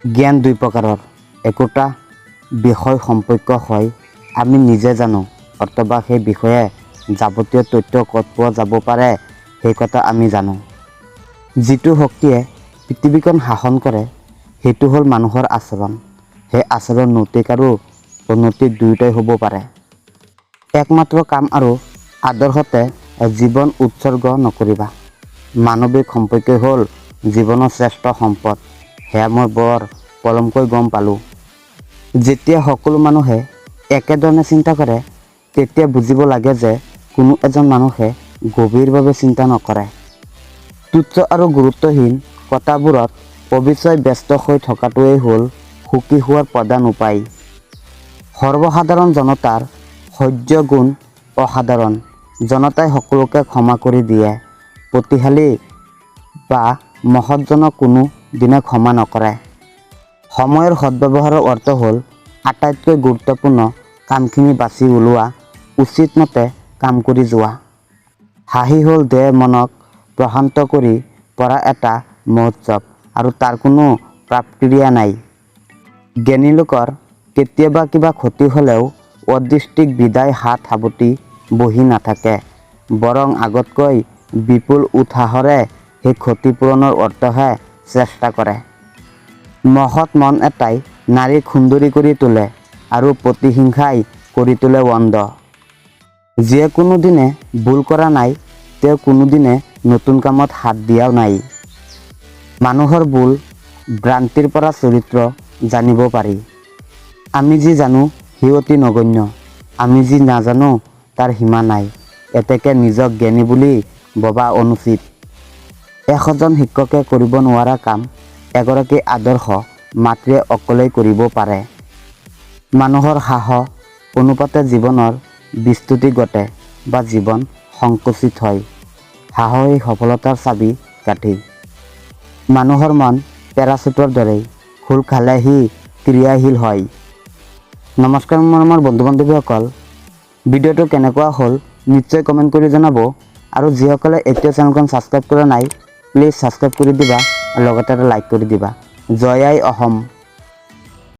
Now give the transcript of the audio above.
জ্ঞান দুই প্ৰকাৰৰ। একোটা বিষয় সম্পৰ্ক হয় আমি নিজে জানো অথবা সেই বিষয়ে যাৱতীয় তথ্য ক'ত পোৱা যাব পাৰে সেই কথা আমি জানো। যিটো শক্তিয়ে পৃথিৱীখন শাসন কৰে সেইটো হ'ল মানুহৰ আচৰণ। সেই আচৰণ নৈতিক আৰু অনৈতিক দুয়োটাই হ'ব পাৰে। একমাত্ৰ কাম আৰু আদৰ্শতে জীৱন উৎসৰ্গ নকৰিবা। মানৱিক সম্পৰ্কই হ'ল জীৱনৰ শ্ৰেষ্ঠ সম্পদ। সেয়া মই বৰ পলমকৈ গম পালোঁ। যেতিয়া সকলো মানুহে একেধৰণে চিন্তা কৰে তেতিয়া বুজিব লাগে যে কোনো এজন মানুহে গভীৰভাৱে চিন্তা নকৰে। তুচ্ছ আৰু গুৰুত্বহীন কথাবোৰত অবিচয় ব্যস্ত হৈ থকাটোৱেই হ'ল সুখী হোৱাৰ প্ৰধান উপায়। সৰ্বসাধাৰণ জনতাৰ সহ্য গুণ অসাধাৰণ। জনতাই সকলোকে ক্ষমা কৰি দিয়ে। প্ৰতিশালী বা মহৎজনক কোনো দিনে ক্ষমা নকৰে। সময়ৰ সদ্ব্যৱহাৰৰ অৰ্থ হ'ল আটাইতকৈ গুৰুত্বপূৰ্ণ কামখিনি বাছি উলিওৱা, উচিত মতে কাম কৰি যোৱা। হাঁহি হ'ল দেহ মনক প্ৰশান্ত কৰি পৰা এটা মহোৎসৱ আৰু তাৰ কোনো প্ৰাপক্ৰিয়া নাই। জ্ঞানী লোকৰ কেতিয়াবা কিবা ক্ষতি হ'লেও অদৃষ্টিক বিদায় হাত সাৱটি বহি নাথাকে, বৰং আগতকৈ বিপুল উৎসাহৰে সেই ক্ষতিপূৰণৰ অৰ্থহে চেষ্টা কৰে। মহৎ মন এটাই নাৰীক সুন্দৰী কৰি তোলে আৰু প্ৰতিহিংসাই কৰি তোলে অন্ধ। যিয়ে কোনো দিনে ভুল কৰা নাই তেওঁ কোনোদিনে নতুন কামত হাত দিয়াও নাই। মানুহৰ ভুল ভ্ৰান্তিৰ পৰা চৰিত্ৰ জানিব পাৰি। আমি যি জানো সি অতি নগণ্য, আমি যি নাজানো তাৰ সীমা নাই। এতেকে নিজক জ্ঞানী বুলি ভবা অনুচিত। এশজন শিক্ষকে কৰিব নোৱাৰা কাম এগৰাকী আদৰ্শ মাতৃয়ে অকলেই কৰিব পাৰে। মানুহৰ সাহস অনুপাতে জীৱনৰ বিস্তুতি ঘটে বা জীৱন সংকুচিত হয়। সাহসেই সফলতাৰ চাবি কাঠি। মানুহৰ মন পেৰাচুটৰ দৰেই, খোল খালে সি ক্ৰিয়াশীল হয়। নমস্কাৰ মোৰ বন্ধু বান্ধৱীসকল, ভিডিঅ'টো কেনেকুৱা হ'ল নিশ্চয় কমেণ্ট কৰি জনাব আৰু যিসকলে এতিয়াও চেনেলখন ছাবস্ক্ৰাইব কৰা নাই প্লিজ ছাবস্ক্ৰাইব কৰি দিবা আৰু লগতে এটা লাইক কৰি দিবা। জয় আই অসম।